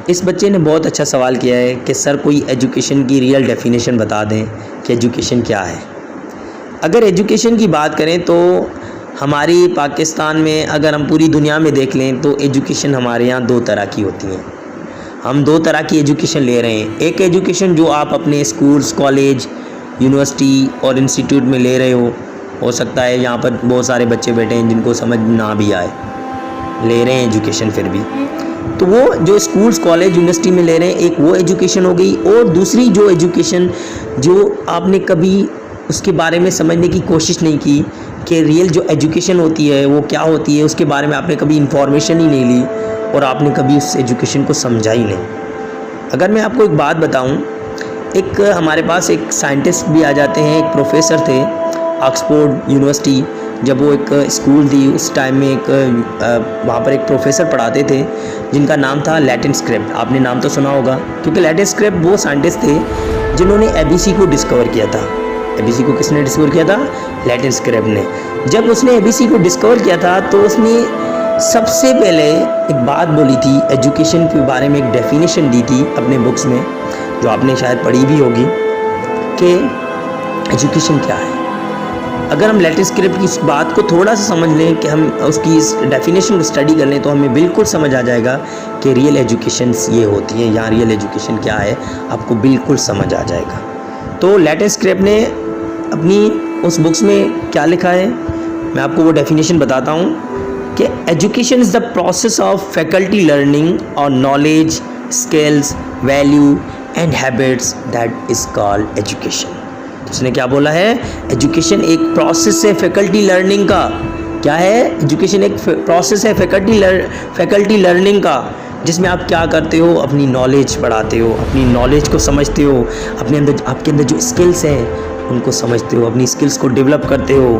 इस बच्चे ने बहुत अच्छा सवाल किया है कि सर कोई एजुकेशन की रियल डेफिनेशन बता दें कि एजुकेशन क्या है। अगर एजुकेशन की बात करें तो हमारी पाकिस्तान में, अगर हम पूरी दुनिया में देख लें तो एजुकेशन हमारे यहाँ दो तरह की होती हैं। हम दो तरह की एजुकेशन ले रहे हैं। एक एजुकेशन जो आप अपने स्कूल्स, कॉलेज, यूनिवर्सिटी और इंस्टीट्यूट में ले रहे हो सकता है यहाँ पर बहुत सारे बच्चे बैठे हैं जिनको समझ ना भी आए, ले रहे हैं एजुकेशन फिर भी, तो वो जो स्कूल्स, कॉलेज, यूनिवर्सिटी में ले रहे हैं, एक वो एजुकेशन हो गई। और दूसरी जो एजुकेशन जो आपने कभी उसके बारे में समझने की कोशिश नहीं की कि रियल जो एजुकेशन होती है वो क्या होती है, उसके बारे में आपने कभी इन्फॉर्मेशन ही नहीं ली और आपने कभी उस एजुकेशन को समझा ही नहीं। अगर मैं आपको एक बात बताऊं, एक हमारे पास एक साइंटिस्ट भी आ जाते हैं, एक प्रोफेसर थे ऑक्सफोर्ड यूनिवर्सिटी, जब वो एक स्कूल थी उस टाइम में एक वहाँ पर एक प्रोफेसर पढ़ाते थे जिनका नाम था लैटिन स्क्रिप्ट। आपने नाम तो सुना होगा, क्योंकि लैटिन स्क्रिप्ट वो साइंटिस्ट थे जिन्होंने एबीसी को डिस्कवर किया था। एबीसी को किसने डिस्कवर किया था? लैटिन स्क्रिप्ट ने। जब उसने एबीसी को डिस्कवर किया था तो उसने सबसे पहले एक बात बोली थी, एजुकेशन के बारे में एक डेफिनेशन दी थी अपने बुक्स में, जो आपने शायद पढ़ी भी होगी, कि एजुकेशन क्या है। अगर हम लैटिन स्क्रिप्ट की इस बात को थोड़ा सा समझ लें, कि हम उसकी इस डेफिनेशन को स्टडी कर लें, तो हमें बिल्कुल समझ आ जाएगा कि रियल एजुकेशन ये होती है, या रियल एजुकेशन क्या है, आपको बिल्कुल समझ आ जाएगा। तो लैटिन स्क्रिप्ट ने अपनी उस बुक्स में क्या लिखा है, मैं आपको वो डेफिनेशन बताता हूँ कि education is the process of faculty learning और knowledge, skills, value and habits that is called education. उसने क्या बोला है? एजुकेशन एक प्रोसेस है फैकल्टी लर्निंग का। क्या है? एजुकेशन एक प्रोसेस है फैकल्टी लर्निंग का, जिसमें आप क्या करते हो, अपनी नॉलेज बढ़ाते हो, अपनी नॉलेज को समझते हो, अपने अंदर, आपके अंदर जो स्किल्स हैं उनको समझते हो, अपनी स्किल्स को डेवलप करते हो।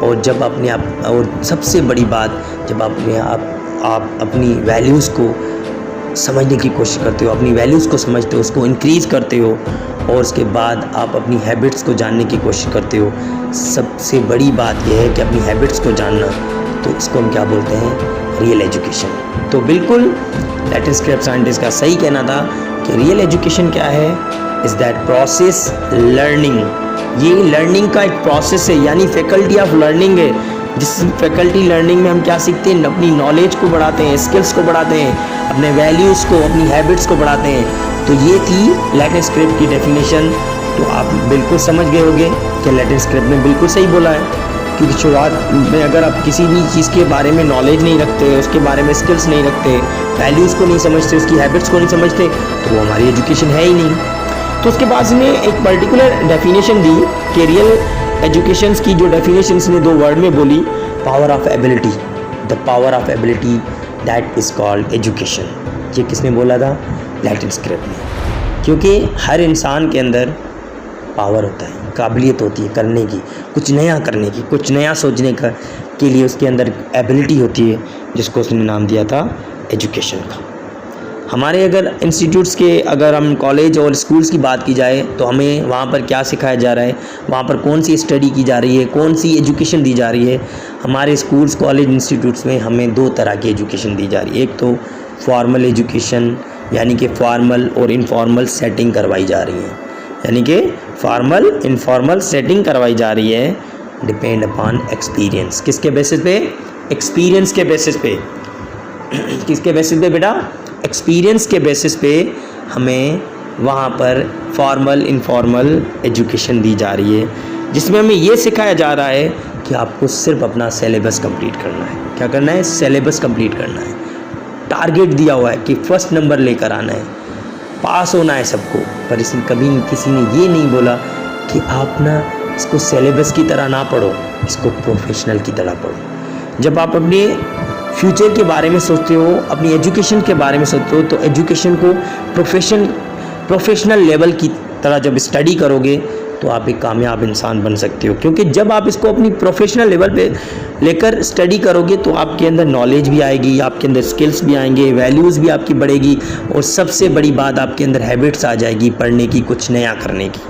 और जब अपने आप, और सबसे बड़ी बात, जब आप अपनी वैल्यूज़ को समझने की कोशिश करते हो, अपनी वैल्यूज़ को समझते हो, उसको इंक्रीज़ करते हो, और उसके बाद आप अपनी हैबिट्स को जानने की कोशिश करते हो। सबसे बड़ी बात यह है कि अपनी हैबिट्स को जानना, तो इसको हम क्या बोलते हैं? Real education. तो बिल्कुल लैटिन स्क्रिप्ट साइंटिस्ट का सही कहना था कि रियल एजुकेशन क्या है? Is that process learning. ये लर्निंग का एक प्रोसेस है, यानी फैकल्टी ऑफ लर्निंग है, जिस फैकल्टी लर्निंग में हम क्या सीखते हैं? अपनी नॉलेज को बढ़ाते हैं, स्किल्स को बढ़ाते हैं, अपने वैल्यूज़ को, अपनी हैबिट्स को बढ़ाते हैं। तो ये थी लैटिन स्क्रिप्ट की डेफिनेशन। तो आप बिल्कुल समझ गए होंगे कि लैटिन स्क्रिप्ट ने बिल्कुल सही बोला है, क्योंकि शुरुआत में अगर आप किसी भी चीज़ के बारे में नॉलेज नहीं रखते, उसके बारे में स्किल्स नहीं रखते, वैल्यूज़ को नहीं समझते, उसकी हैबिट्स को नहीं समझते, तो वो हमारी एजुकेशन है ही नहीं। तो उसके बाद इसने एक पर्टिकुलर डेफिनेशन दी कि रियल एजुकेशन की जो डेफिनेशन इसने दो वर्ड में बोली, power of ability, the power of ability that is called education. ये किसने बोला था? लैटिन स्क्रिप्ट ने। क्योंकि हर इंसान के अंदर पावर होता है, काबिलियत होती है करने की, कुछ नया करने की, कुछ नया सोचने का के लिए उसके अंदर एबिलिटी होती है, जिसको उसने नाम दिया था एजुकेशन का। हमारे अगर इंस्टीट्यूट्स के, अगर हम कॉलेज और स्कूल्स की बात की जाए, तो हमें वहाँ पर क्या सिखाया जा रहा है, वहाँ पर कौन सी स्टडी की जा रही है, कौन सी एजुकेशन दी जा रही है। हमारे स्कूल्स, कॉलेज, इंस्टीट्यूट्स में हमें दो तरह की एजुकेशन दी जा रही है। एक तो फॉर्मल एजुकेशन, यानी कि फॉर्मल और इनफॉर्मल सेटिंग करवाई जा रही है, यानी कि फॉर्मल इनफॉर्मल सेटिंग करवाई जा रही है, डिपेंड अपॉन एक्सपीरियंस। किसके बेसिस पे? एक्सपीरियंस के बेसिस पे। किसके बेसिस पे बेटा? एक्सपीरियंस के बेसिस पे हमें वहाँ पर फॉर्मल इनफॉर्मल एजुकेशन दी जा रही है, जिसमें हमें ये सिखाया जा रहा है कि आपको सिर्फ अपना सिलेबस कंप्लीट करना है। क्या करना है? सिलेबस कंप्लीट करना है। टारगेट दिया हुआ है कि फर्स्ट नंबर लेकर आना है, पास होना है सबको। पर इसमें कभी किसी ने ये नहीं बोला कि आप ना इसको सिलेबस की तरह ना पढ़ो, इसको प्रोफेशनल की तरह पढ़ो। जब आप अपने फ्यूचर के बारे में सोचते हो, अपनी एजुकेशन के बारे में सोचते हो, तो एजुकेशन को प्रोफेशनल लेवल की तरह जब स्टडी करोगे तो आप एक कामयाब इंसान बन सकते हो। क्योंकि जब आप इसको अपनी प्रोफेशनल लेवल पे लेकर स्टडी करोगे तो आपके अंदर नॉलेज भी आएगी, आपके अंदर स्किल्स भी आएंगे, वैल्यूज़ भी आपकी बढ़ेगी, और सबसे बड़ी बात, आपके अंदर हैबिट्स आ जाएगी पढ़ने की, कुछ नया करने की।